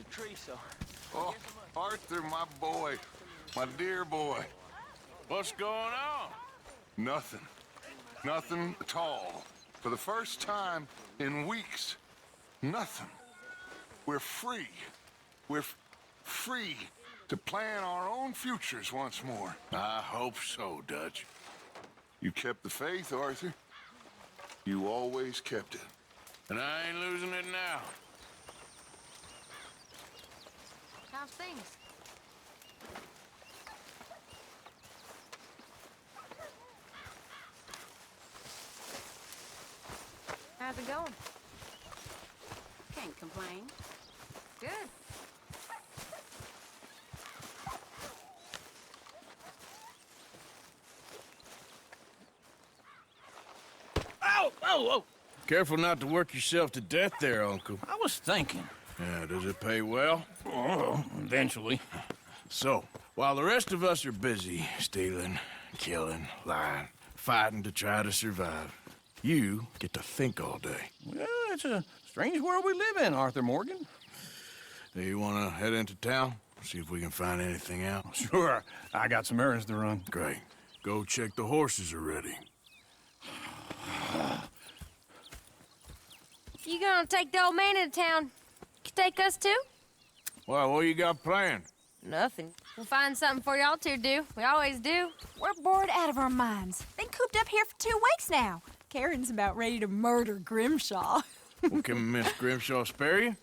the tree, so... Oh, Arthur, my boy. My dear boy. What's going on? Nothing. Nothing at all. For the first time in weeks, nothing. We're free. We're free to plan our own futures once more. I hope so, Dutch. You kept the faith, Arthur. You always kept it. And I ain't losing it now. How's things? How's it going? Can't complain. Good. Ow! Oh! Careful not to work yourself to death there, Uncle. I was thinking. Yeah, does it pay well? Oh, eventually. So, while the rest of us are busy stealing, killing, lying, fighting to try to survive, you get to think all day. Well, it's a strange world we live in, Arthur Morgan. Do you want to head into town? See if we can find anything out? Sure, I got some errands to run. Great. Go check the horses are ready. You gonna take the old man into town? You take us too? Well, what you got planned? Nothing. We'll find something for y'all to do. We always do. We're bored out of our minds. Been cooped up here for 2 weeks now. Karen's about ready to murder Grimshaw. Well, can Miss Grimshaw spare you?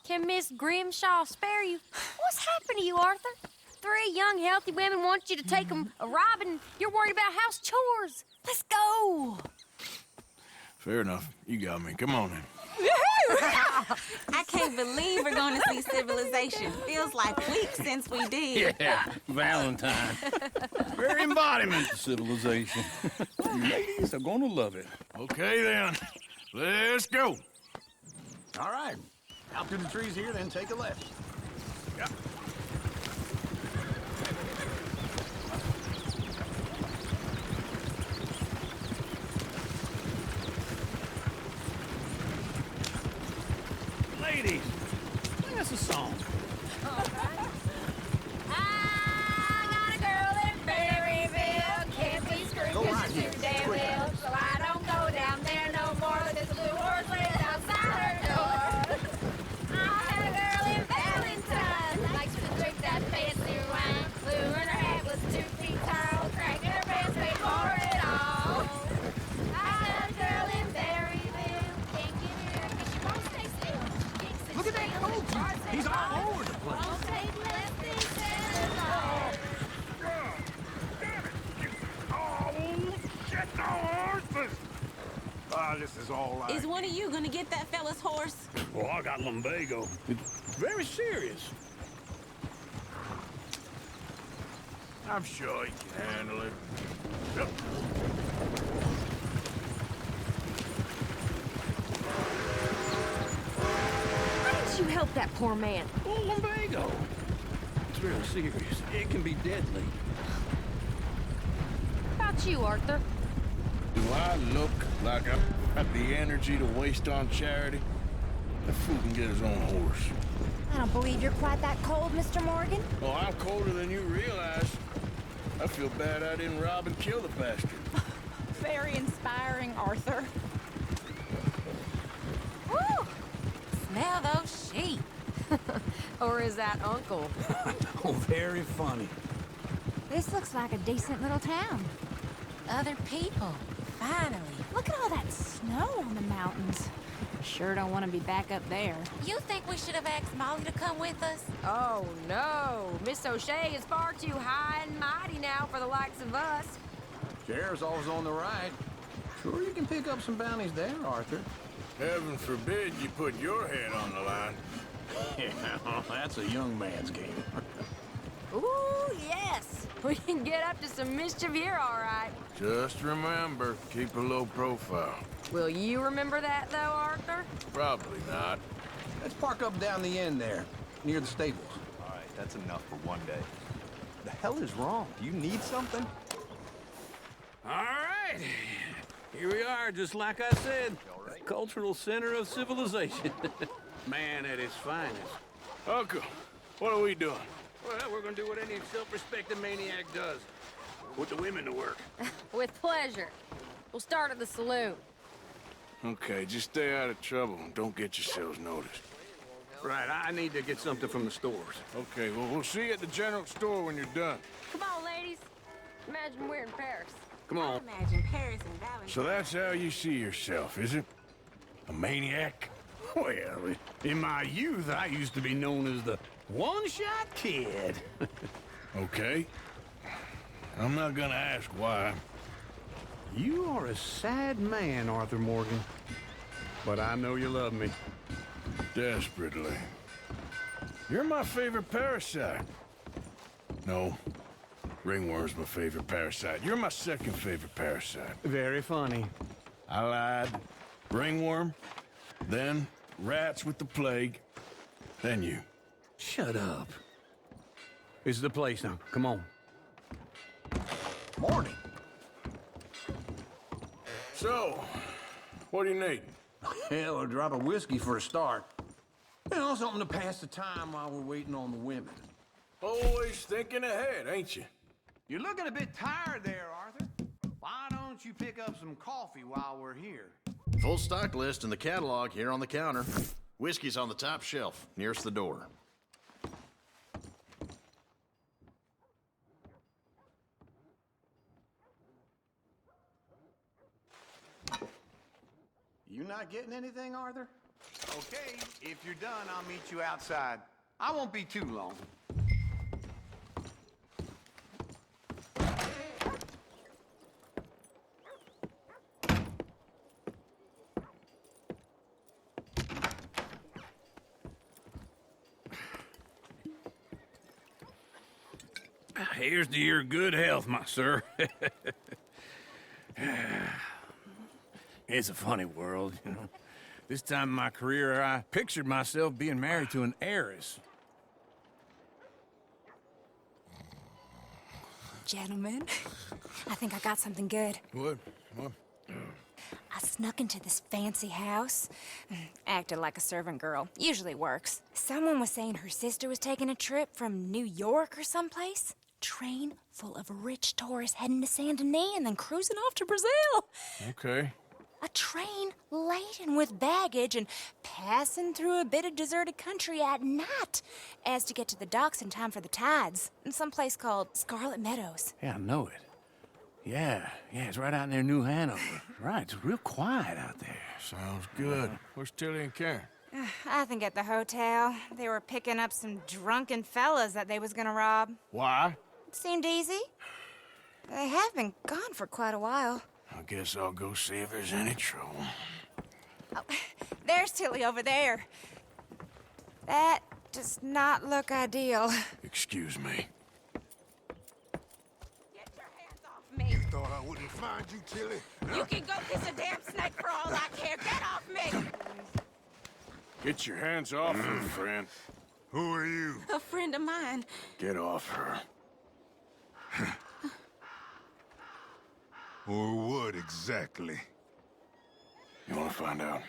Can Miss Grimshaw spare you? What's happened to you, Arthur? 3 young, healthy women want you to take them a robbing. You're worried about house chores. Let's go. Fair enough. You got me. Come on then. I can't believe we're going to see civilization. Feels like weeks since we did. Yeah, Valentine. Very embodiment of civilization. Ladies are gonna love it. Okay then. Let's go. All right. Out through the trees here, then take a left. Yep. Ladies, sing us a song. I got a girl in Berryville. Can't be screwed Go 'cause right she's here. too damn Quick. ill. So I don't go down there no more. There's a blue horse laying outside her door. I had a girl in Valentine. Likes to drink that fancy wine. Blue and her hat was 2 feet tall. Cracking her pants paid for it all. I had a girl in Berryville. Can't get her 'cause she won't stay still. She kicks and Look at that screams and coach. barks and He's all cries. over the place. Won't take less than 7 hours. This is all right. Is one of you going to get that fella's horse? Oh, I got lumbago. It's very serious. I'm sure he can handle it. Yep. Why didn't you help that poor man? Oh, lumbago. It's very serious. It can be deadly. How about you, Arthur? Do I look like I've got the energy to waste on charity? The fool can get his own horse. I don't believe you're quite that cold, Mr. Morgan. Oh, I'm colder than you realize. I feel bad I didn't rob and kill the bastard. Very inspiring, Arthur. Woo! Smell those sheep. Or is that Uncle? Oh, very funny. This looks like a decent little town. Other people. Finally. Look at all that snow on the mountains. Sure don't want to be back up there. You think we should have asked Molly to come with us? Oh, no. Miss O'Shea is far too high and mighty now for the likes of us. Sheriff's always on the right. Sure you can pick up some bounties there, Arthur. Heaven forbid you put your head on the line. Yeah, that's a young man's game. Ooh, yes. We can get up to some mischief here, all right. Just remember, keep a low profile. Will you remember that, though, Arthur? Probably not. Let's park up down the end there, near the stables. All right, that's enough for one day. The hell is wrong? Do you need something? All right. Here we are, just like I said. The cultural center of civilization. Man at his finest. Uncle, what are we doing? Well, we're gonna do what any self-respecting maniac does. Put the women to work. With pleasure. We'll start at the saloon. Okay, just stay out of trouble and don't get yourselves noticed. Right, I need to get something from the stores. Okay, well, we'll see you at the general store when you're done. Come on, ladies. Imagine we're in Paris. Come on. Imagine Paris and Valentine. So that's how you see yourself, is it? A maniac? Well, in my youth, I used to be known as the one-shot kid. Okay. I'm not gonna ask why. You are a sad man, Arthur Morgan. But I know you love me. Desperately. You're my favorite parasite. No. Ringworm's my favorite parasite. You're my second favorite parasite. Very funny. I lied. Ringworm, then rats with the plague, then you. Shut up. This is the place now. Come on. Morning. So, what do you need? Hell, a drop of whiskey for a start. You know, something to pass the time while we're waiting on the women. Always thinking ahead, ain't you? You're looking a bit tired there, Arthur. Why don't you pick up some coffee while we're here? Full stock list in the catalog here on the counter. Whiskey's on the top shelf, nearest the door. You not getting anything, Arthur? Okay, if you're done, I'll meet you outside. I won't be too long. Here's to your good health, my sir. It's a funny world, you know. This time in my career, I pictured myself being married to an heiress. Gentlemen, I think I got something good. What? I snuck into this fancy house. Acted like a servant girl. Usually works. Someone was saying her sister was taking a trip from New York or someplace. Train full of rich tourists heading to Saint Denis and then cruising off to Brazil. Okay. A train laden with baggage and passing through a bit of deserted country at night as to get to the docks in time for the tides in some place called Scarlet Meadows. Yeah, I know it. Yeah, it's right out near New Hanover. Right, it's real quiet out there. Sounds good. Where's Tilly and Karen? I think at the hotel. They were picking up some drunken fellas that they was gonna rob. Why? It seemed easy. They have been gone for quite a while. I guess I'll go see if there's any trouble. Oh, there's Tilly over there. That does not look ideal. Excuse me. Get your hands off me. Thought I wouldn't find you, Tilly. You can go kiss a damn snake for all I care. Get off me! Get your hands off her, friend. Who are you? A friend of mine. Get off her. Or what exactly? You want to find out?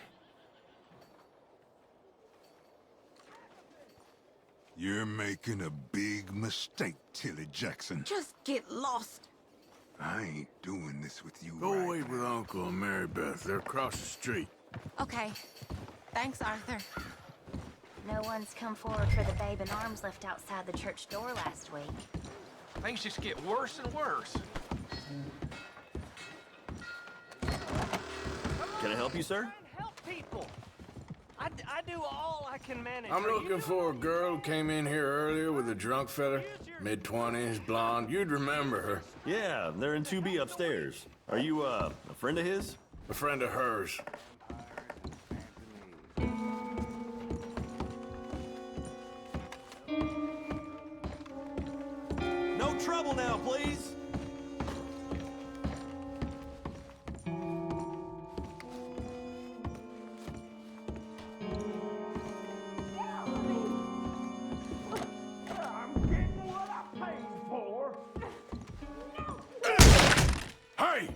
You're making a big mistake, Tilly Jackson. Just get lost. I ain't doing this with you Go right wait with Uncle and Mary Beth. They're across the street. Okay. Thanks, Arthur. No one's come forward for the babe in arms left outside the church door last week. Things just get worse and worse. Can I help you, sir? Help people. I do all I can manage. I'm looking for a girl who came in here earlier with a drunk fella. Mid-20s, blonde. You'd remember her. Yeah, they're in 2B upstairs. Are you, a friend of his? A friend of hers. No trouble now, please. Hey!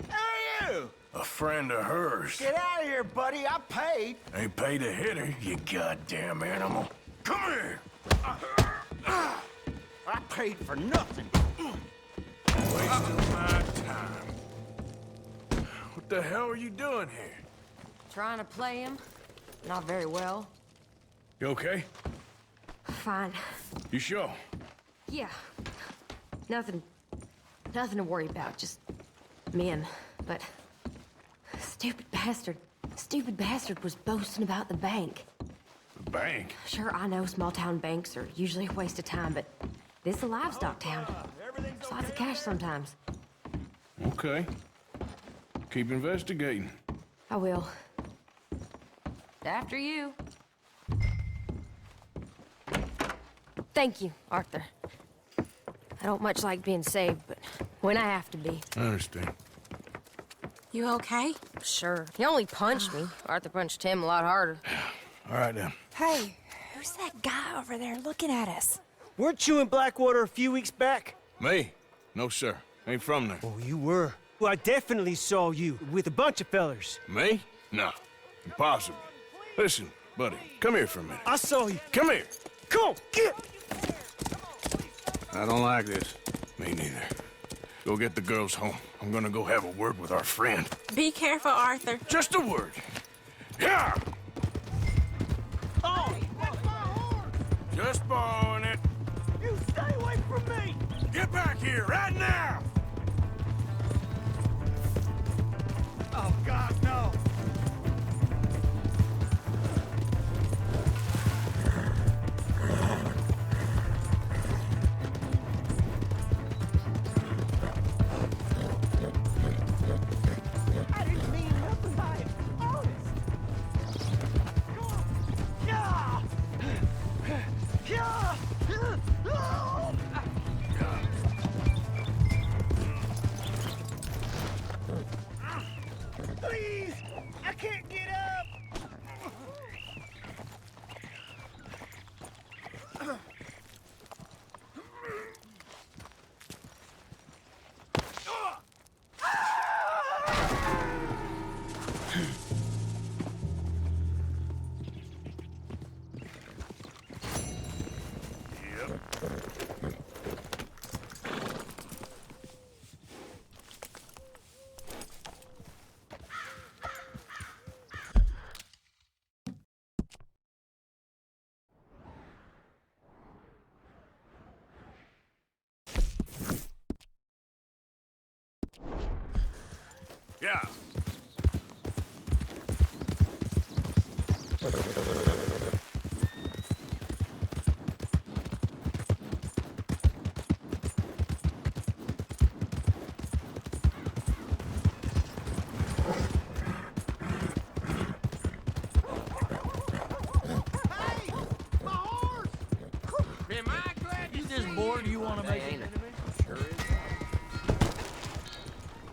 A friend of hers. Get out of here, buddy. I paid. Ain't paid to hit her, you goddamn animal. Come here! I paid for nothing. Wasting my time. What the hell are you doing here? Trying to play him. Not very well. You okay? Fine. You sure? Yeah. Nothing to worry about. Just men. But stupid bastard was boasting about the bank. The bank? Sure, I know small town banks are usually a waste of time, but this is a livestock town. There's lots of cash sometimes. Okay. Keep investigating. I will. After you. Thank you, Arthur. I don't much like being saved, but when I have to be. I understand. You okay? Sure. He only punched me. Arthur punched him a lot harder. All right, then. Hey, who's that guy over there looking at us? Weren't you in Blackwater a few weeks back? Me? No, sir. Ain't from there. Oh, you were. Well, I definitely saw you with a bunch of fellers. Me? No. Impossible. Listen, buddy, come here for a minute. I saw you. Come here. Come on, get! I don't like this. Me neither. Go get the girls home. I'm gonna go have a word with our friend. Be careful, Arthur. Just a word. Yeah! Oh! Just borrowing it. You stay away from me! Get back here right now! Oh, God, no! I didn't mean nothing by it. Honest. Come on. Yeah! Yeah! Oh! Please! I can't get up! Yeah. You just bored, you want to make it? Sure is.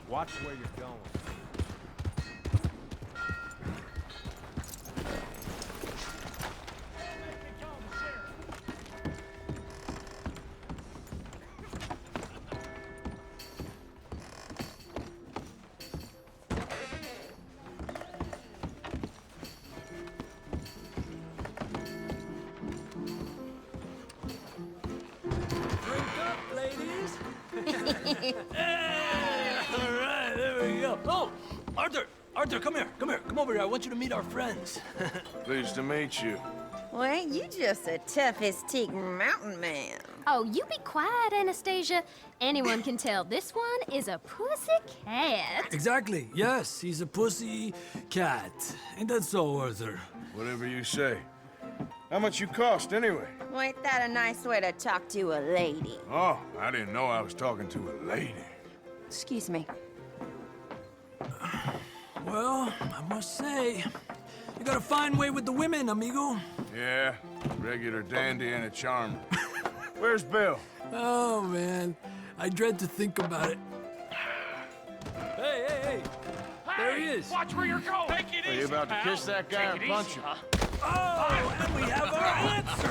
Watch where you're going. All right, there we go. Oh, Arthur, come here. Come over here. I want you to meet our friends. Pleased to meet you. Well, ain't you just the toughest teak mountain man? Oh, you be quiet, Anastasia. Anyone can tell this one is a pussy cat. Exactly. Yes, he's a pussy cat. Ain't that so, Arthur? Whatever you say. How much you cost, anyway? Well, ain't that a nice way to talk to a lady? Oh, I didn't know I was talking to a lady. Excuse me. Well, I must say, you got a fine way with the women, amigo. Yeah, regular dandy and a charmer. Where's Bill? Oh, man. I dread to think about it. Hey! There he is. Watch where you're going! Take it Are you about to kiss that guy or punch him? Oh, and we have our answer.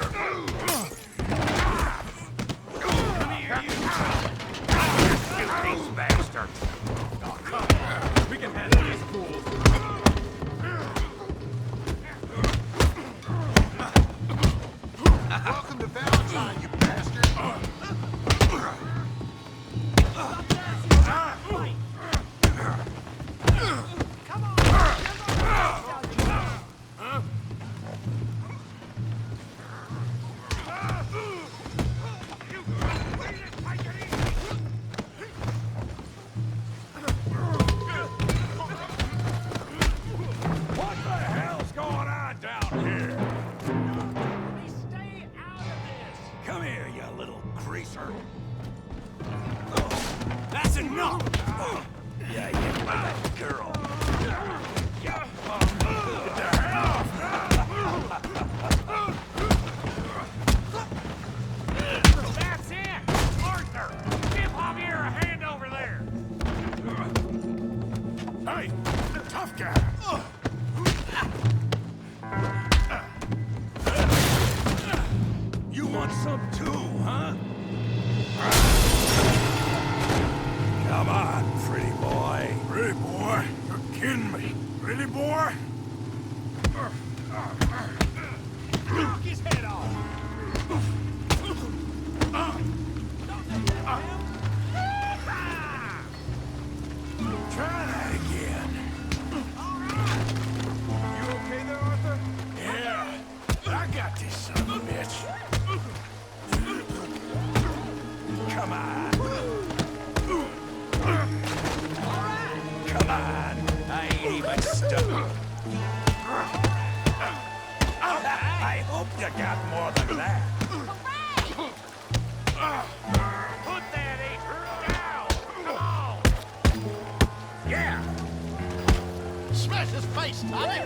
Come here, you! These bastards! Oh, come on. We can handle these fools. Welcome to you little greaser. That's enough! Yeah, you bad girl. Get the hell off! That's it! Arthur! Give Javier a hand over there! Hey, tough guy! You want some too, huh? Come on, pretty boy. Pretty boy? You're kidding me. Pretty boy? Knock his head off! Try that again. You okay there, Arthur? Yeah, I got this son of a bitch. Come on. Come on. I ain't even stuck. I hope you got more than that. Put that apron down! Come on! Yeah! Smash his face, Tommy!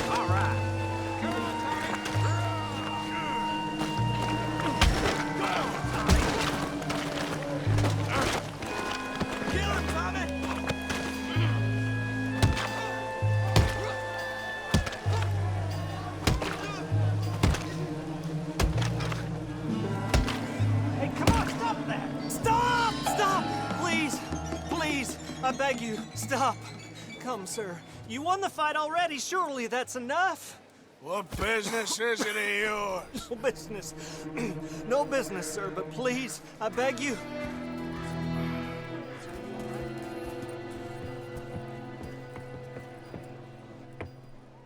All right. Come on, Tommy. Kill him, Tommy! Hey, come on, stop that! Stop! Stop! Please! Please! I beg you, stop! Come, sir. You won the fight already. Surely that's enough. What business is it of yours? No business. No business, sir, but please, I beg you.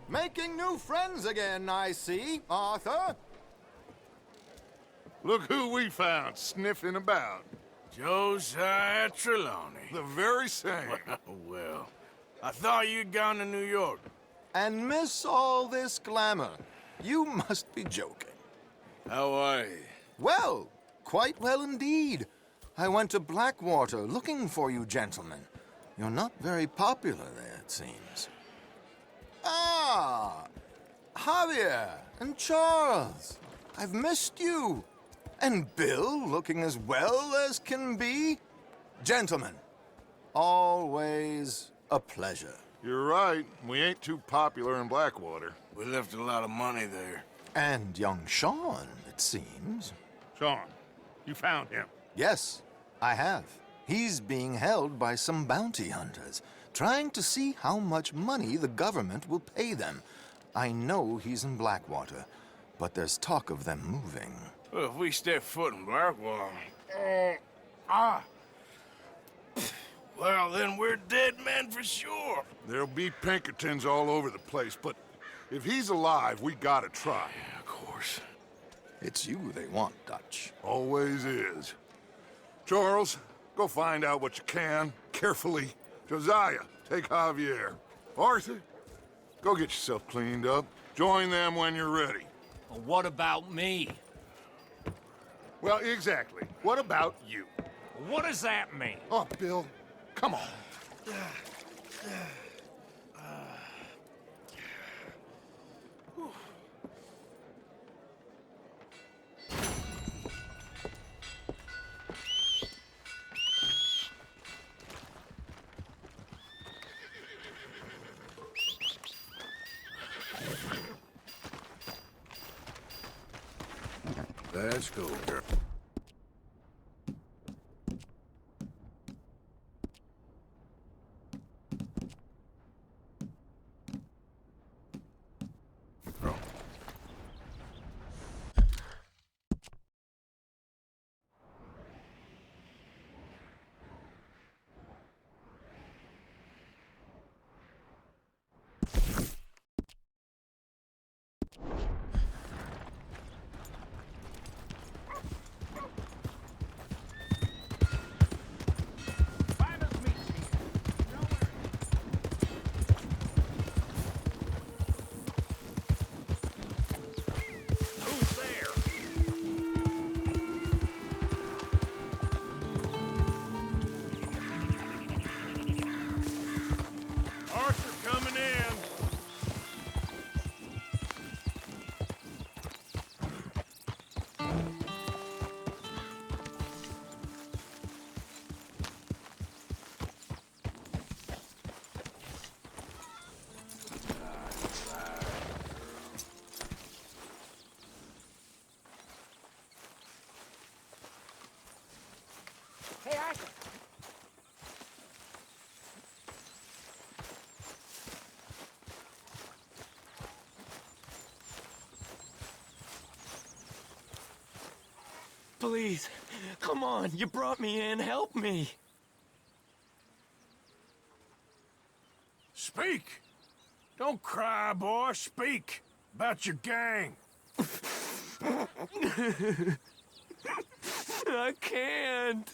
Making new friends again, I see, Arthur. Look who we found sniffing about. Josiah Trelawney. The very same. Well, I thought you'd gone to New York. And miss all this glamour. You must be joking. How are you? Well, quite well indeed. I went to Blackwater looking for you gentlemen. You're not very popular there, it seems. Ah, Javier and Charles. I've missed you. And Bill looking as well as can be. Gentlemen, always a pleasure. You're right. We ain't too popular in Blackwater. We left a lot of money there. And young Sean, it seems. Sean, you found him. Yes, I have. He's being held by some bounty hunters, trying to see how much money the government will pay them. I know he's in Blackwater, but there's talk of them moving. Well, if we step foot in Blackwater... Well, then we're dead men for sure. There'll be Pinkertons all over the place, but if he's alive, we gotta try. Yeah, of course. It's you they want, Dutch. Always is. Charles, go find out what you can, carefully. Josiah, take Javier. Arthur, go get yourself cleaned up. Join them when you're ready. Well, what about me? Well, exactly. What about you? What does that mean? Oh, Bill, come on. Let's go, girl. Hey, Arthur. Please, come on. You brought me in. Help me. Speak! Don't cry, boy. Speak about your gang. I can't.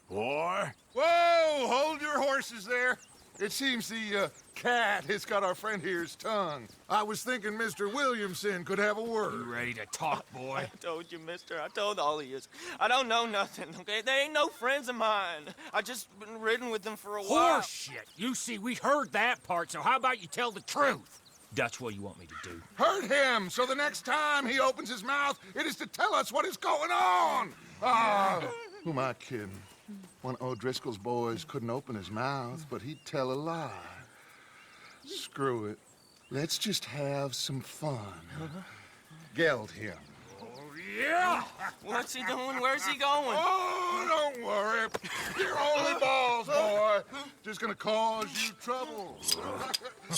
Boy. Whoa! Hold your horses there. It seems the cat has got our friend here's tongue. I was thinking Mr. Williamson could have a word. You ready to talk, boy? I told you, mister. I told all of you. I don't know nothing, okay? They ain't no friends of mine. I just been riding with them for a while. Horseshit. You see, we heard that part, so how about you tell the truth? That's what you want me to do. Hurt him, so the next time he opens his mouth, it is to tell us what is going on. Who am I kidding? One of O'Driscoll's boys couldn't open his mouth, but he'd tell a lie. Screw it. Let's just have some fun. Geld him. Yeah! What's he doing? Where's he going? Oh, don't worry. You're only balls, boy. Just gonna cause you trouble.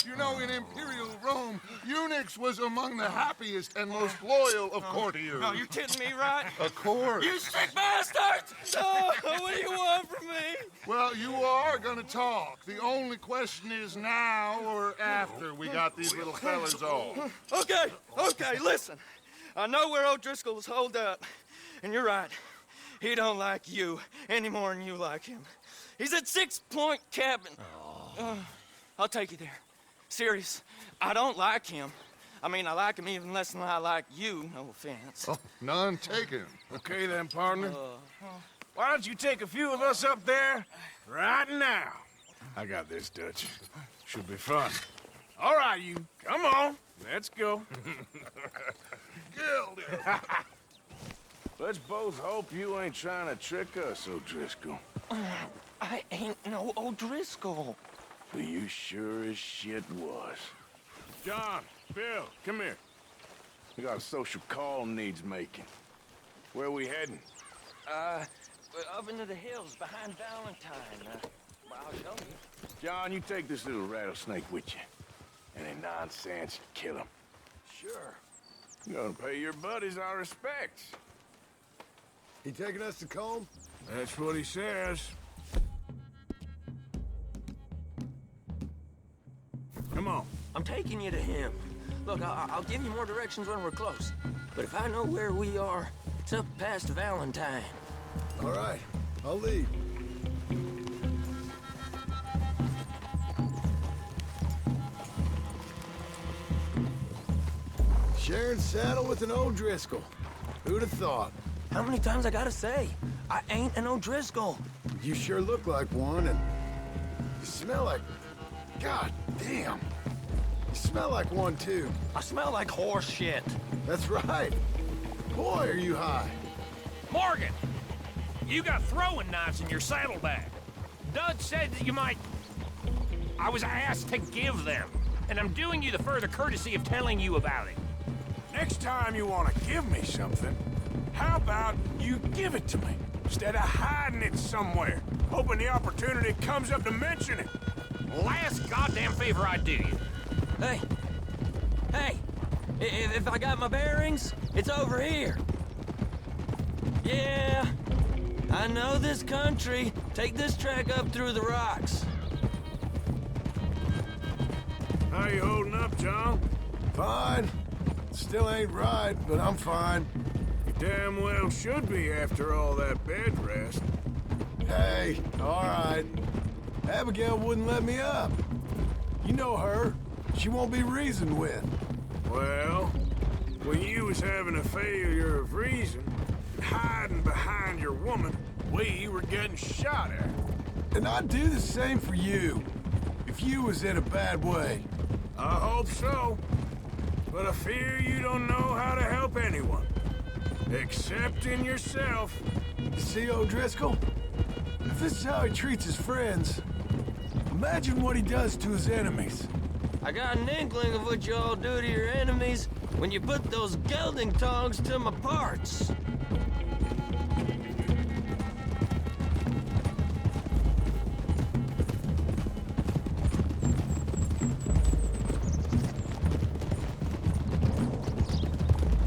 You know, in Imperial Rome, eunuchs was among the happiest and most loyal of courtiers. No, you're kidding me, right? Of course. You sick bastard! Oh, what do you want from me? Well, you are gonna talk. The only question is now or after we got these little fellas off. Okay, listen. I know where O'Driscoll's holed up, and you're right. He don't like you any more than you like him. He's at 6 Point Cabin. I'll take you there. Serious, I don't like him. I mean, I like him even less than I like you, no offense. Oh, none taken. Okay then, partner. Why don't you take a few of us up there right now? I got this, Dutch. Should be fun. All right, you. Come on. Let's go. Let's both hope you ain't trying to trick us, O'Driscoll. I ain't no O'Driscoll. But you sure as shit was. John, Bill, come here. We got a social call needs making. Where we heading? Up into the hills behind Valentine. I'll show you. John, you take this little rattlesnake with you. Any nonsense, kill him. Sure. You're gonna pay your buddies our respects. He taking us to Combe? That's what he says. Come on. I'm taking you to him. Look, I'll give you more directions when we're close. But if I know where we are, it's up past Valentine. All right, I'll lead. Sharing saddle with an O'Driscoll. Who'd have thought? How many times I gotta say? I ain't an O'Driscoll. You sure look like one, and you smell like... God damn. You smell like one, too. I smell like horse shit. That's right. Boy, are you high. Morgan! You got throwing knives in your saddlebag. Dud said that you might... I was asked to give them, and I'm doing you the further courtesy of telling you about it. Next time you want to give me something, how about you give it to me, instead of hiding it somewhere, hoping the opportunity comes up to mention it? Last goddamn favor I do you. Hey! If I got my bearings, it's over here. Yeah, I know this country. Take this track up through the rocks. How you holding up, John? Fine. Still ain't right, but I'm fine. You damn well should be after all that bed rest. Hey, all right. Abigail wouldn't let me up. You know her. She won't be reasoned with. Well, when you was having a failure of reason, hiding behind your woman, we were getting shot at. And I'd do the same for you, if you was in a bad way. I hope so. But I fear you don't know how to help anyone. Except in yourself. You see, O'Driscoll? If this is how he treats his friends, imagine what he does to his enemies. I got an inkling of what y'all do to your enemies. days when you put those gelding tongs to my parts.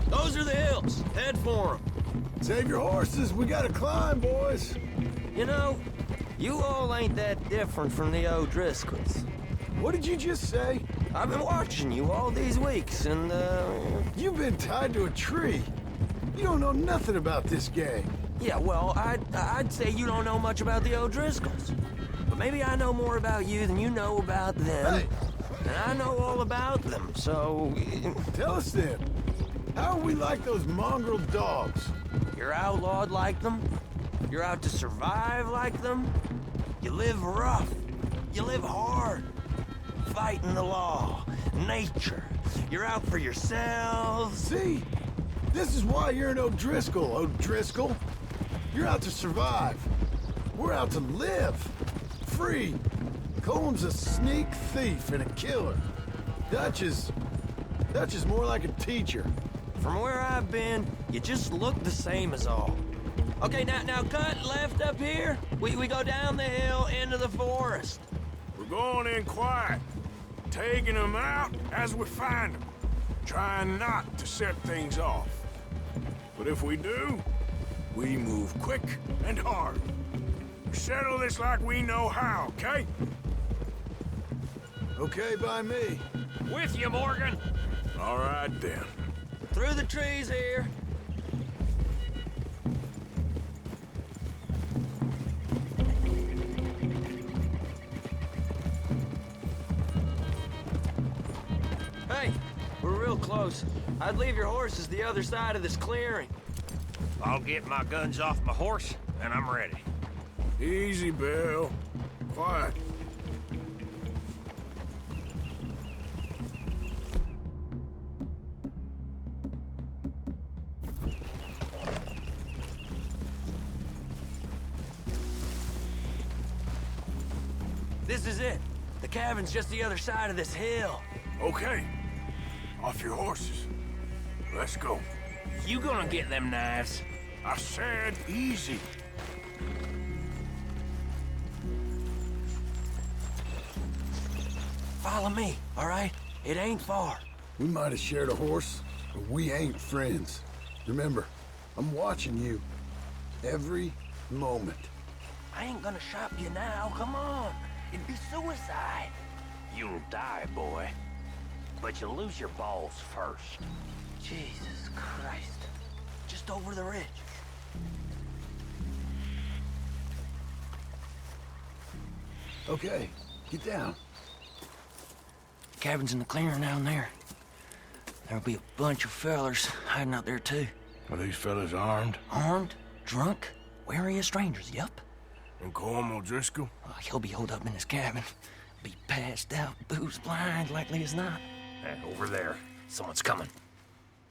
Those are the hills. Head for them. Save your horses. We gotta climb, boys. You know, you all ain't that different from the O'Driscolls. What did you just say? I've been watching you all these weeks, and, You've been tied to a tree. You don't know nothing about this gang. Yeah, well, I'd say you don't know much about the O'Driscolls. But maybe I know more about you than you know about them. Hey. And I know all about them, so... Tell us then. How are we like those mongrel dogs? You're outlawed like them. You're out to survive like them. You live rough. You live hard. Fighting the law, nature. You're out for yourselves. See? This is why you're an O'Driscoll, O'Driscoll. You're out to survive. We're out to live. Free. Coleman's a sneak thief and a killer. Dutch is more like a teacher. From where I've been, you just look the same as all. Okay, now cut left up here. We go down the hill into the forest. We're going in quiet, taking them out as we find them, trying not to set things off. But if we do, we move quick and hard. We settle this like we know how, okay? Okay by me. With you, Morgan. All right, then. Through the trees here. Hey, we're real close. I'd leave your horses the other side of this clearing. I'll get my guns off my horse, and I'm ready. Easy, Bill. Quiet. This is it. The cabin's just the other side of this hill. Okay. Off your horses. Let's go. You gonna get them knives? I said easy. Follow me, all right? It ain't far. We might have shared a horse, but we ain't friends. Remember, I'm watching you. Every moment. I ain't gonna shop you now, come on. It'd be suicide. You'll die, boy. But you'll lose your balls first. Jesus Christ. Just over the ridge. Okay, get down. Cabin's in the clearing down there. There'll be a bunch of fellers hiding out there, too. Are these fellas armed? Armed, drunk, wary of strangers, yup. And Colm O'Driscoll? He'll be holed up in his cabin. Be passed out, booze blind, likely as not. Over there. Someone's coming.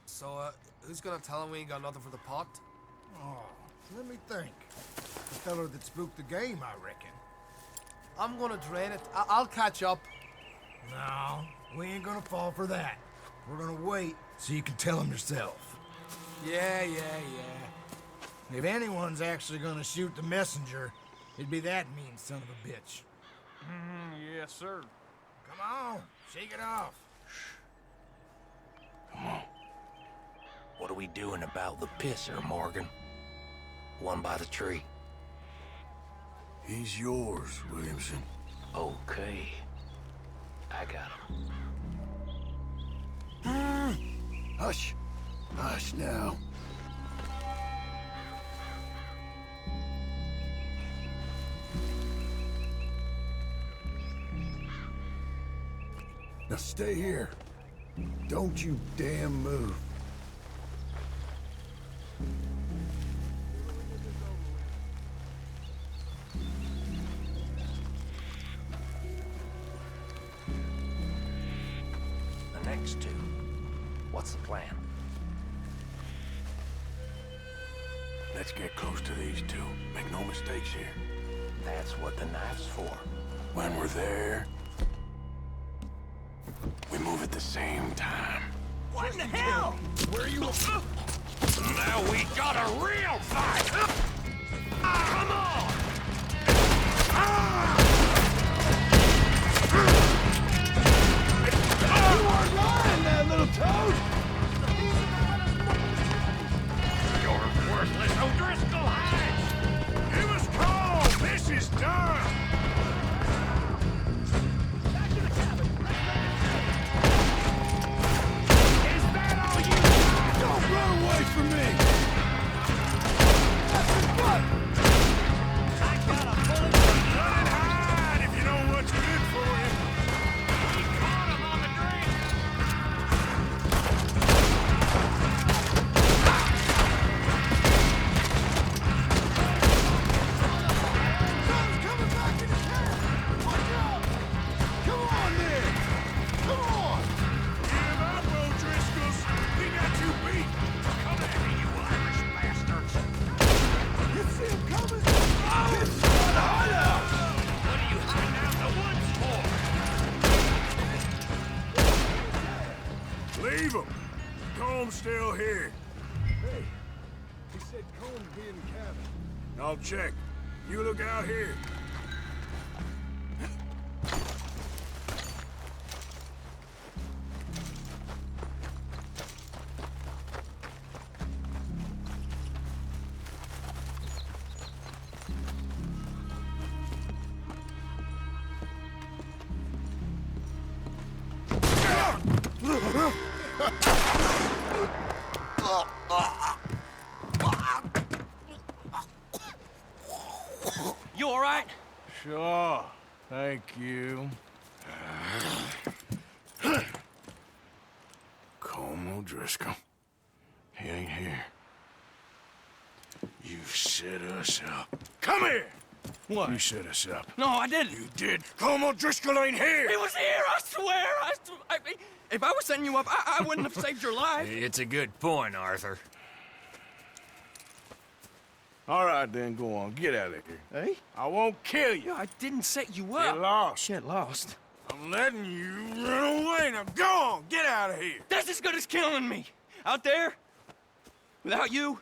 So, who's gonna tell him we ain't got nothing for the pot? Oh, let me think. The fella that spooked the game, I reckon. I'm gonna drain it. I'll catch up. No, we ain't gonna fall for that. We're gonna wait so you can tell him yourself. Yeah. If anyone's actually gonna shoot the messenger, it'd be that mean son of a bitch. Yes, sir. Come on, shake it off. Come on. What are we doing about the pisser, Morgan? One by the tree. He's yours, Williamson. Okay. I got him. Hush. Hush now. Now stay here. Don't you damn move. The next two. What's the plan? Let's get close to these two. Make no mistakes here. That's what the knife's for. When we're there, we move at the same time. What? in the hell? Where are you? Now we got a real fight! Come on! You weren't lying there, little toad! You're worthless O'Driscoll hides! Give us call! This is done! Back to the cabin! Is that all you got? Don't run away from me! What? I got a bullet for you! Run and hide if you know what's good for you! We caught him on the drink! Tom's coming back in the camp! Watch out! Come on, then! Come on! Give up, O'Driscolls! We got you beat! Come at me, you Irish bastards! You see him coming? This is my hideout! What are you hiding out in the woods for? Leave him! Comb's still here. Hey, he said Comb's be in the cabin. I'll check. You look out here. You all right? Sure. Thank you. Colm O'Driscoll. He ain't here. You set us up. Come here! What? You set us up. No, I didn't. You did. Colm O'Driscoll ain't here! He was here, I swear! If I was setting you up, I wouldn't have saved your life. It's a good point, Arthur. All right, then, go on. Get out of here. Hey? I won't kill you. I didn't set you up. Get lost. Get lost. I'm letting you run away. Now go on. Get out of here. That's as good as killing me. Out there, without you,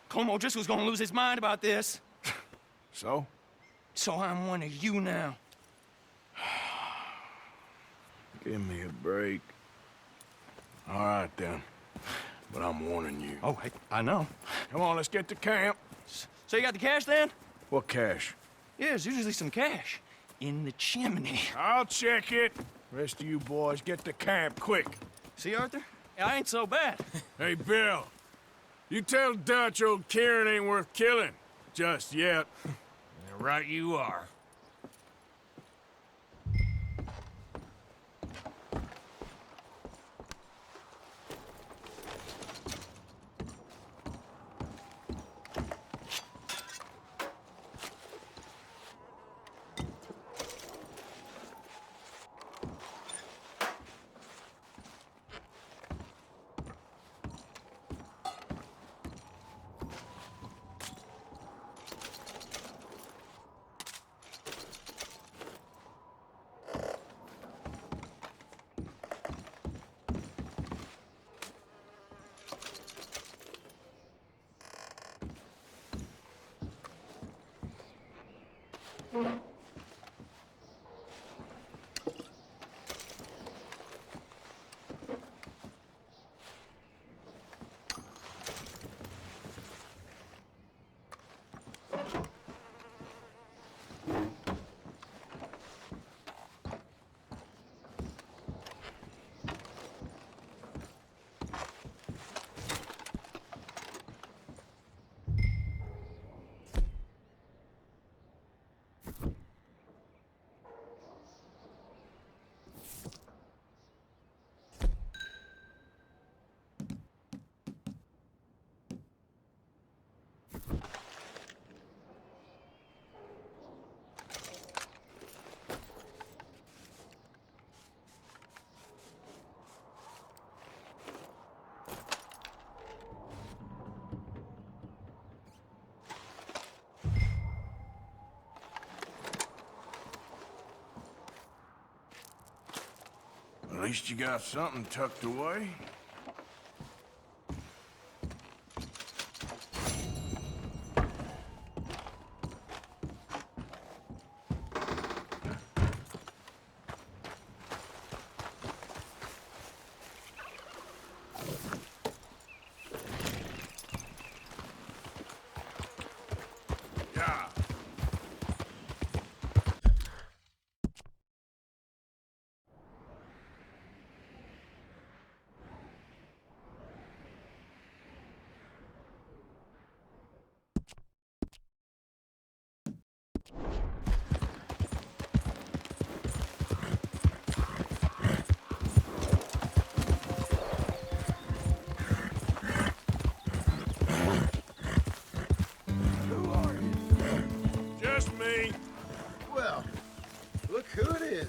Colm O'Driscoll's gonna lose his mind about this. So? So I'm one of you now. Give me a break. All right, then. But I'm warning you. Oh, I know. Come on, let's get to camp. So you got the cash then? What cash? Yeah, there's usually some cash. In the chimney. I'll check it. Rest of you boys, get to camp, quick. See, Arthur? I ain't so bad. Hey, Bill. You tell Dutch old Kieran ain't worth killing. Just yet. Right you are. At least you got something tucked away. Yeah. Who are you? Just me. Well, look who it is.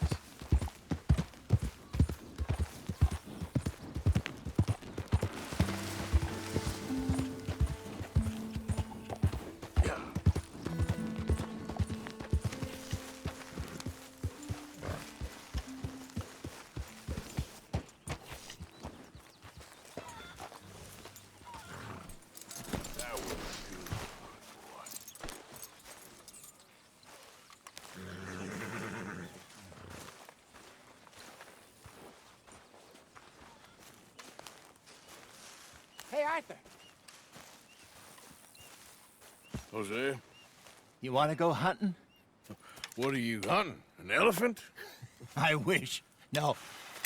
That was good. Hey, Arthur. Jose, You want to go hunting? what are you hunting? An elephant? I wish. No.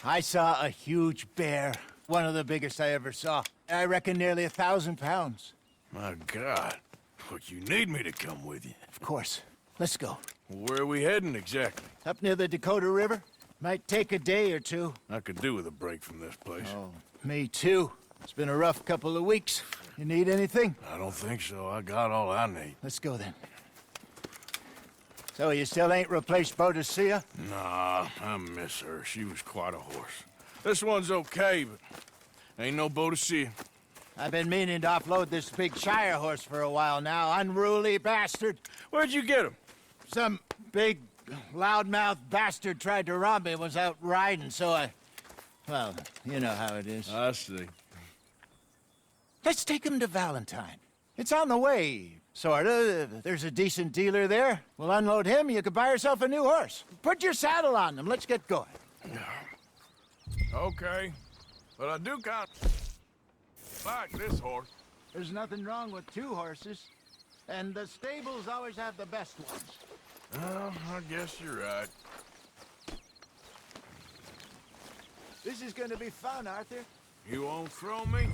I saw a huge bear. One of the biggest I ever saw. I reckon nearly 1,000 pounds. My God. But you need me to come with you. Of course. Let's go. Where are we heading exactly? Up near the Dakota River. Might take a day or two. I could do with a break from this place. Oh, me too. It's been a rough couple of weeks. You need anything? I don't think so. I got all I need. Let's go then. So you still ain't replaced Boadicea? Nah, I miss her. She was quite a horse. This one's okay, but ain't no Boadicea. I've been meaning to offload this big Shire horse for a while now. Unruly bastard. Where'd you get him? Some big, loudmouth bastard tried to rob me and was out riding, so I... Well, you know how it is. I see. Let's take him to Valentine. It's on the way, sorta. There's a decent dealer there. We'll unload him, you could buy yourself a new horse. Put your saddle on them, let's get going. Okay. But I do kind like this horse. There's nothing wrong with two horses. And the stables always have the best ones. Well, I guess you're right. This is gonna be fun, Arthur. You won't throw me?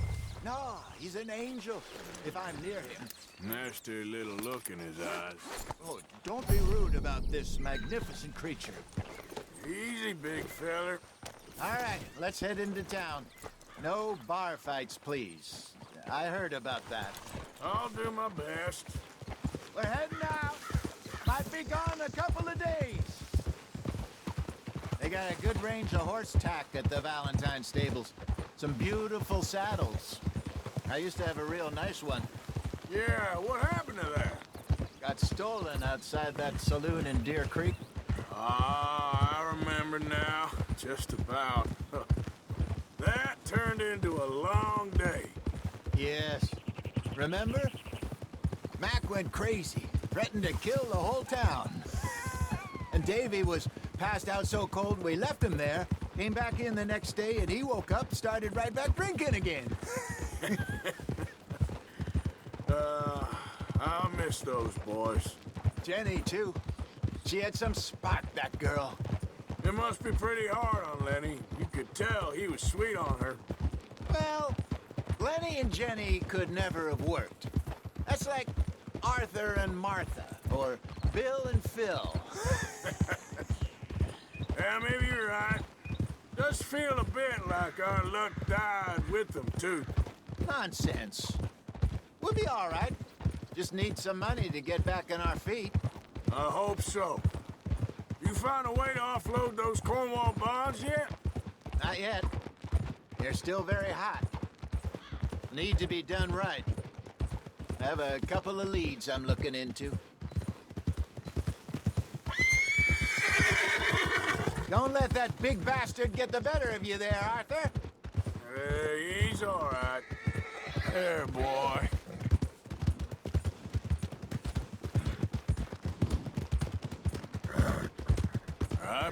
No, he's an angel, if I'm near him. Nasty little look in his eyes. Oh, don't be rude about this magnificent creature. Easy, big feller. All right, let's head into town. No bar fights, please. I heard about that. I'll do my best. We're heading out. Might be gone a couple of days. They got a good range of horse tack at the Valentine stables. Some beautiful saddles. I used to have a real nice one. Yeah, what happened to that? Got stolen outside that saloon in Deer Creek. Ah, I remember now. Just about. That turned into a long day. Yes. Remember? Mac went crazy, threatened to kill the whole town. And Davy was passed out so cold we left him there, came back in the next day, and he woke up, started right back drinking again. I'll miss those boys. Jenny, too. She had some spark, that girl. It must be pretty hard on Lenny. You could tell he was sweet on her. Well, Lenny and Jenny could never have worked. That's like Arthur and Martha, or Bill and Phil. Yeah, maybe you're right. Does feel a bit like our luck died with them, too. Nonsense. We'll be all right. Just need some money to get back on our feet. I hope so. You found a way to offload those Cornwall bonds yet? Not yet. They're still very hot. Need to be done right. I have a couple of leads I'm looking into. Don't let that big bastard get the better of you there, Arthur. He's all right. There, boy.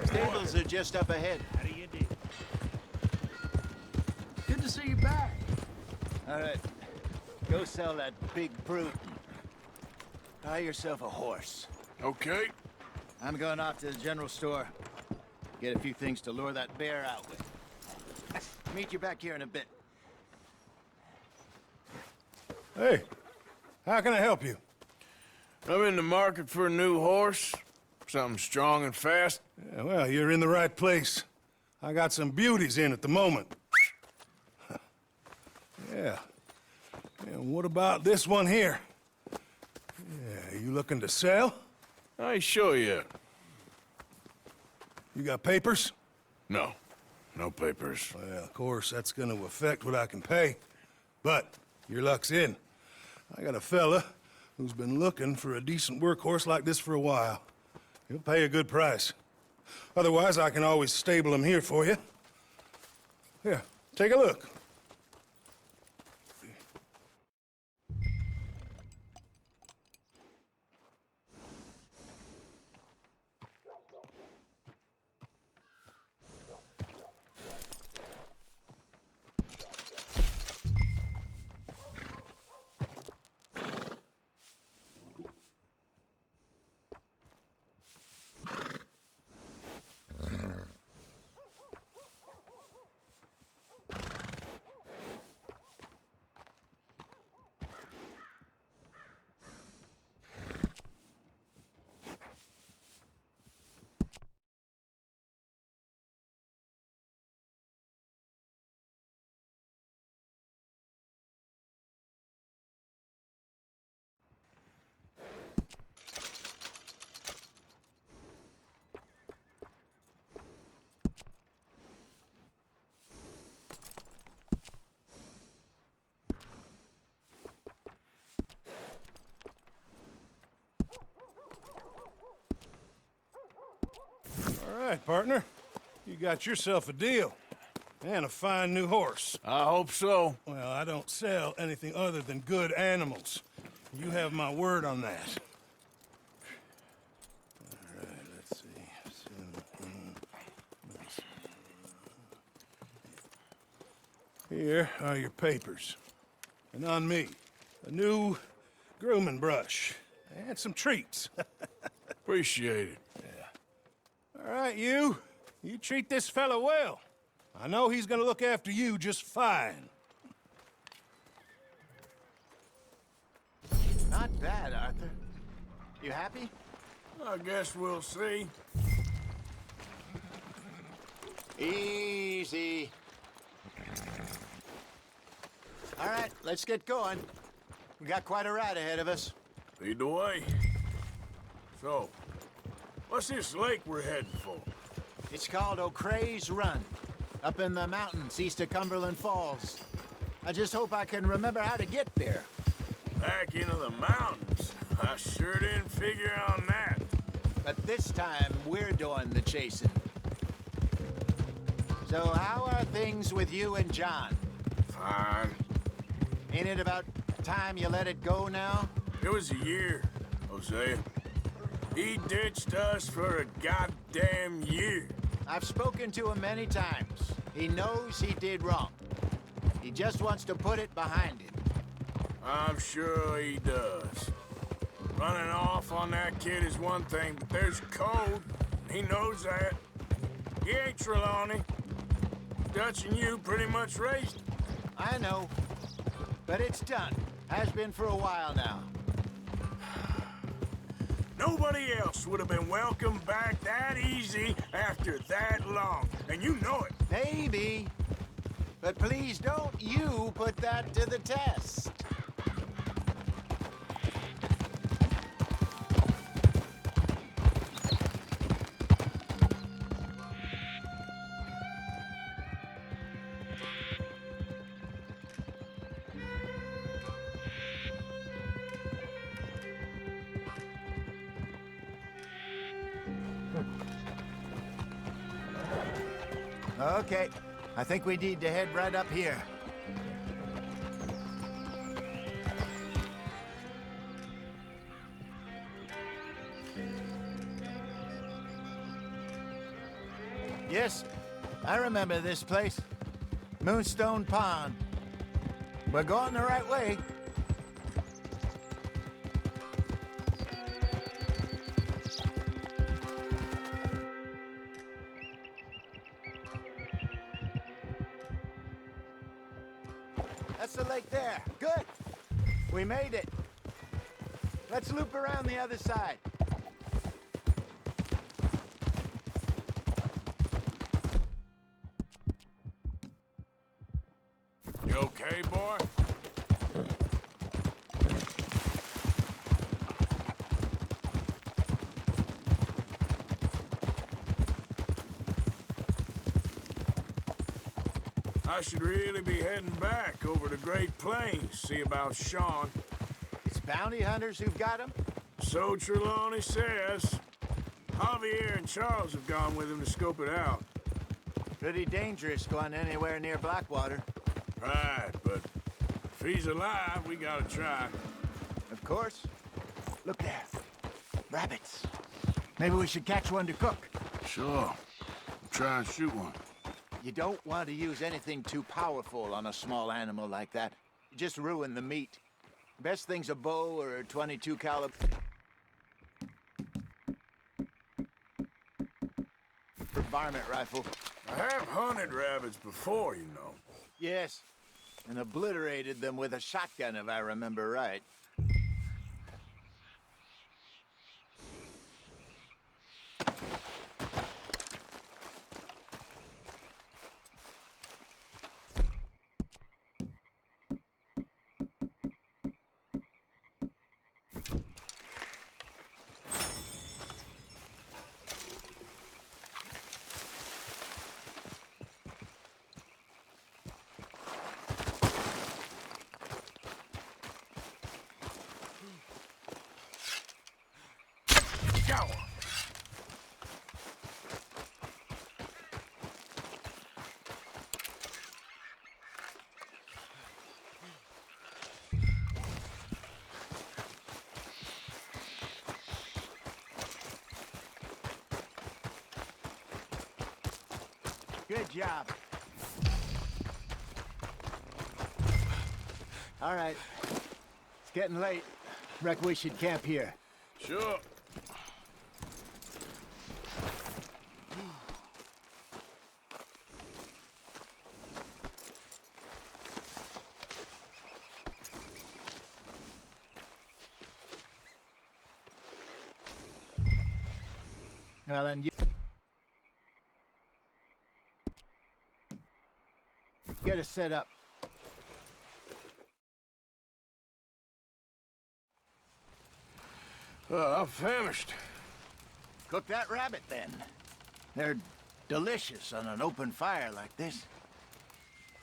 Stables are just up ahead. How do you do? Good to to see you back. All right, go sell that big brute. Buy yourself a horse. Okay. I'm going off to the general store. Get a few things to lure that bear out with. Meet you back here in a bit. Hey, how can I help you? I'm in the market for a new horse. Something strong and fast. Yeah, well, you're in the right place. I got some beauties in at the moment. Yeah. And what about this one here? Yeah, you looking to sell? I ain't sure yet. You got papers? No. No papers. Well, of course, that's gonna affect what I can pay. But your luck's in. I got a fella who's been looking for a decent workhorse like this for a while. He'll pay a good price. Otherwise, I can always stable him here for you. Here, take a look. All right, partner. You got yourself a deal. And a fine new horse. I hope so. Well, I don't sell anything other than good animals. You have my word on that. All right, let's see. Here are your papers. And on me, a new grooming brush. And some treats. Appreciate it. All right, you treat this fella well. I know he's gonna look after you just fine. Not bad, Arthur. You happy? I guess we'll see. Easy. All right, let's get going. We got quite a ride ahead of us. Lead the way. So, what's this lake we're heading for? It's called O'Creagh's Run, up in the mountains east of Cumberland Falls. I just hope I can remember how to get there. Back into the mountains? I sure didn't figure on that. But this time, we're doing the chasing. So how are things with you and John? Fine. Ain't it about time you let it go now? It was a year, Hosea. He ditched us for a goddamn year. I've spoken to him many times. He knows he did wrong. He just wants to put it behind him. I'm sure he does. Running off on that kid is one thing, but there's code. He knows that. He ain't Trelawney. Dutch and you pretty much raised him. I know. But it's done. Has been for a while now. Nobody else would have been welcomed back that easy after that long. And you know it. Maybe. But please don't you put that to the test. Okay, I think we need to head right up here. Yes, I remember this place. Moonstone Pond. We're going the right way. That's the lake there. Good. We made it. Let's loop around the other side. You okay, boy? I should really be heading back over the Great Plains, see about Sean. It's bounty hunters who've got him? So Trelawney says. Javier and Charles have gone with him to scope it out. Pretty dangerous going anywhere near Blackwater. Right, but if he's alive, we gotta try. Of course. Look there. Rabbits. Maybe we should catch one to cook. Sure. Try and shoot one. You don't want to use anything too powerful on a small animal like that. Just ruin the meat. Best thing's a bow or a .22 caliber. Varmint rifle. I have hunted rabbits before, you know. Yes, and obliterated them with a shotgun, if I remember right. Good job. All right. It's getting late. Reckon we should camp here. Sure. Well, then you get us set up. I'm famished. Cook that rabbit, then. They're delicious on an open fire like this.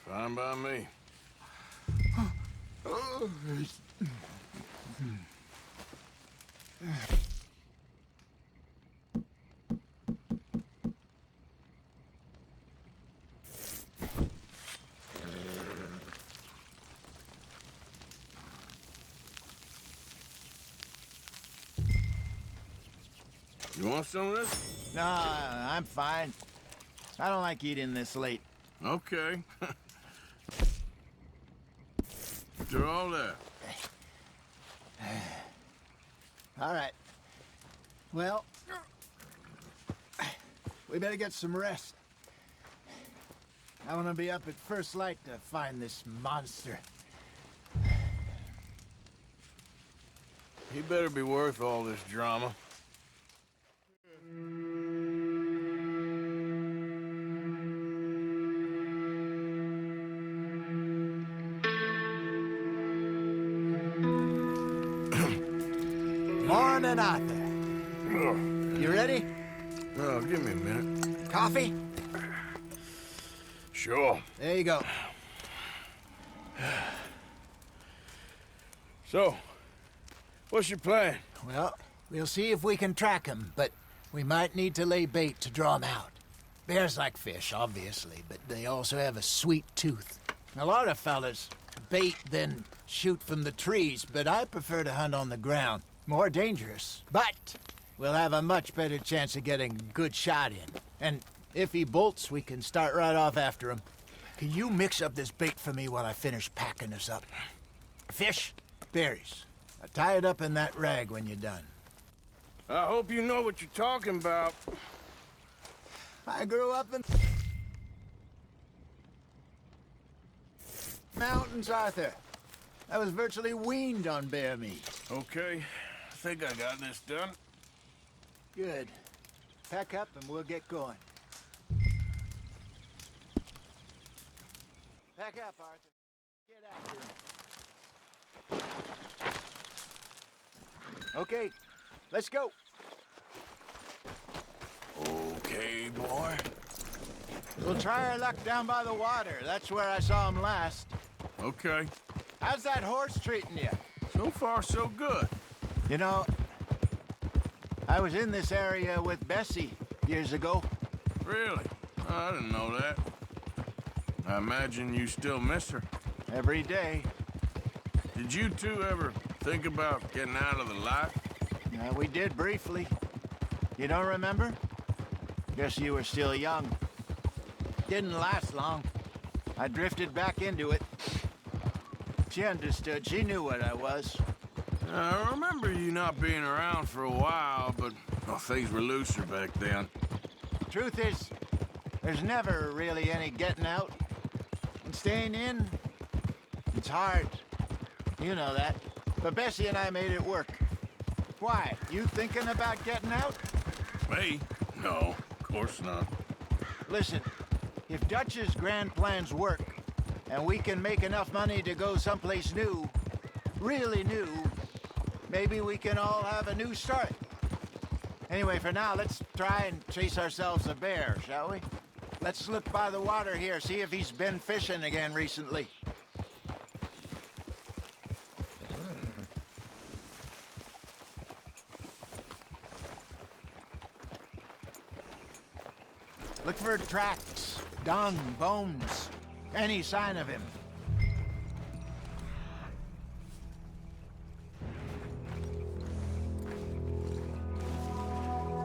Fine by me. You want some of this? No, I'm fine. I don't like eating this late. Okay. After all that. All right. Well, we better get some rest. I want to be up at first light to find this monster. He better be worth all this drama. Morning, Arthur. You ready? Oh, give me a minute. Coffee? Sure. There you go. So, what's your plan? Well, we'll see if we can track him, but we might need to lay bait to draw him out. Bears like fish, obviously, but they also have a sweet tooth. A lot of fellas bait, then shoot from the trees, but I prefer to hunt on the ground. More dangerous, but we'll have a much better chance of getting a good shot in. And if he bolts, we can start right off after him. can you mix up this bait for me while I finish packing this up? Fish, berries. Now tie it up in that rag when you're done. I hope you know what you're talking about. I grew up in mountains, Arthur. I was virtually weaned on bear meat. Okay, I think I got this done. Good. Pack up and we'll get going. Pack up, Arthur. Get after him. Okay, let's go. Okay, boy. We'll try our luck down by the water. That's where I saw him last. Okay. How's that horse treating you? So far, so good. You know, I was in this area with Bessie years ago. Really? I didn't know that. I imagine you still miss her. Every day. Did you two ever think about getting out of the life? We did briefly. You don't remember? Guess you were still young. Didn't last long. I drifted back into it. She understood. She knew what I was. I remember you not being around for a while, but things were looser back then. Truth is, there's never really any getting out. And staying in, it's hard. You know that. But Bessie and I made it work. Why? You thinking about getting out? Me? No, of course not. Listen, if Dutch's grand plans work, and we can make enough money to go someplace new, really new, maybe we can all have a new start. Anyway, for now, let's try and chase ourselves a bear, shall we? Let's look by the water here, see if he's been fishing again recently. Look for tracks, dung, bones, any sign of him.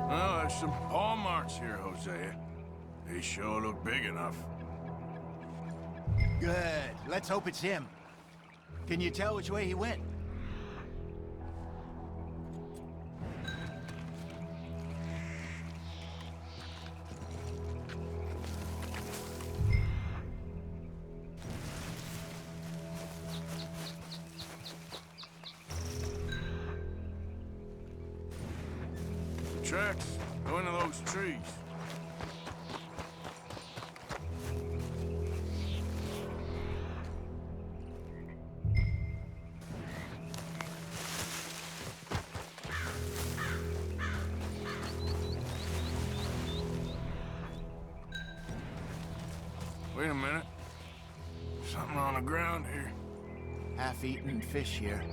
Well, there's some paw marks here, Hosea. They sure look big enough. Good. Let's hope it's him. Can you tell which way he went? Tracks. Go into those trees. Wait a minute. Something on the ground here. Half-eaten fish here.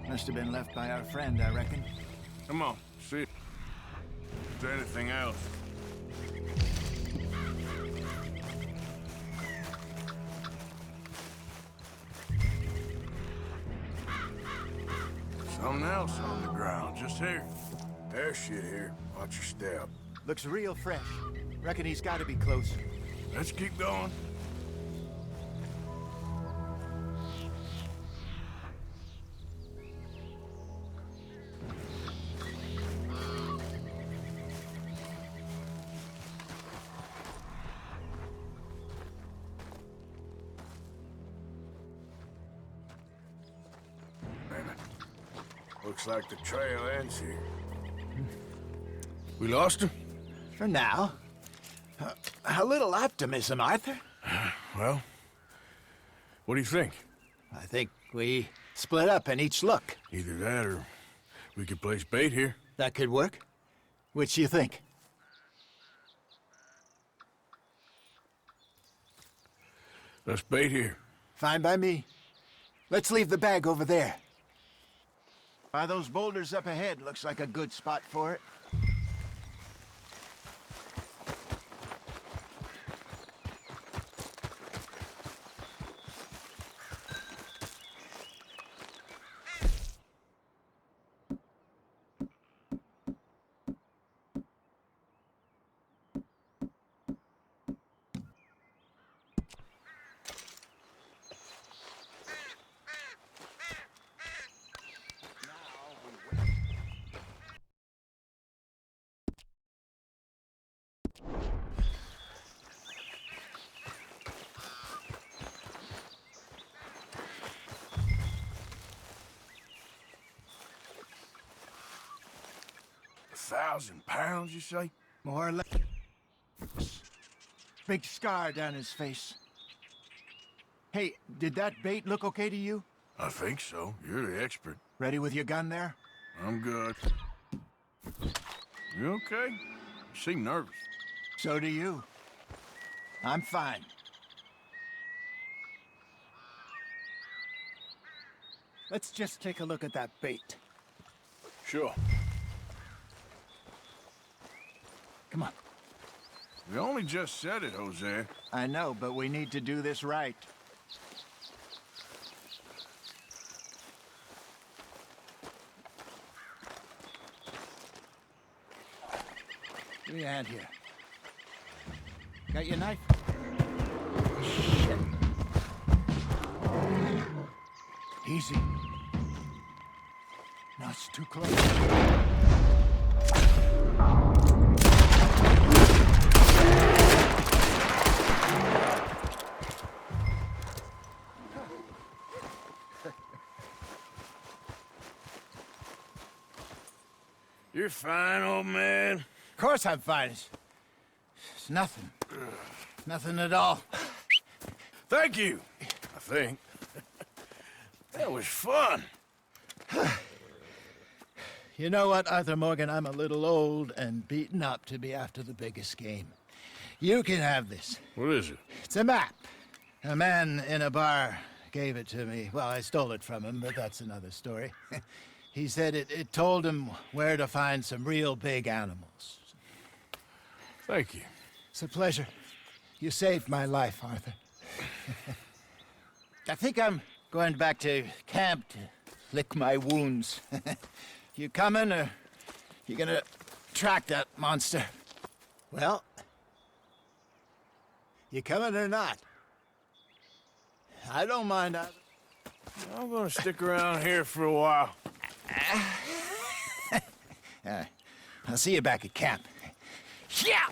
Must have been left by our friend, I reckon. Come on, see. Is there anything else? Something else on the ground, just here. There's shit here. Watch your step. Looks real fresh. Reckon he's got to be close. Let's keep going. Looks like the trail ends here. We lost him? For now. A little optimism, Arthur. Well, what do you think? I think we split up and each look. Either that or we could place bait here. That could work. Which you think? Let's bait here. Fine by me. Let's leave the bag over there. By those boulders up ahead, looks like a good spot for it. 1,000 pounds, you say? More or less. Big scar down his face. Hey, did that bait look okay to you? I think so. You're the expert. Ready with your gun there? I'm good. You okay? You seem nervous. So do you. I'm fine. Let's just take a look at that bait. Sure. Come on. We only just said it, Jose. I know, but we need to do this right. Give me a hand here. Got your knife? Shit. Easy. No, it's too close. You're fine, old man. Of course I'm fine. It's nothing. Nothing at all. Thank you, I think. That was fun. You know what, Arthur Morgan? I'm a little old and beaten up to be after the biggest game. You can have this. What is it? It's a map. A man in a bar gave it to me. Well, I stole it from him, but that's another story. He said it told him where to find some real big animals. Thank you. It's a pleasure. You saved my life, Arthur. I think I'm going back to camp to lick my wounds. You coming, or you gonna track that monster? Well, you coming or not? I don't mind either. I'm gonna stick around here for a while. I'll see you back at camp. Yeah!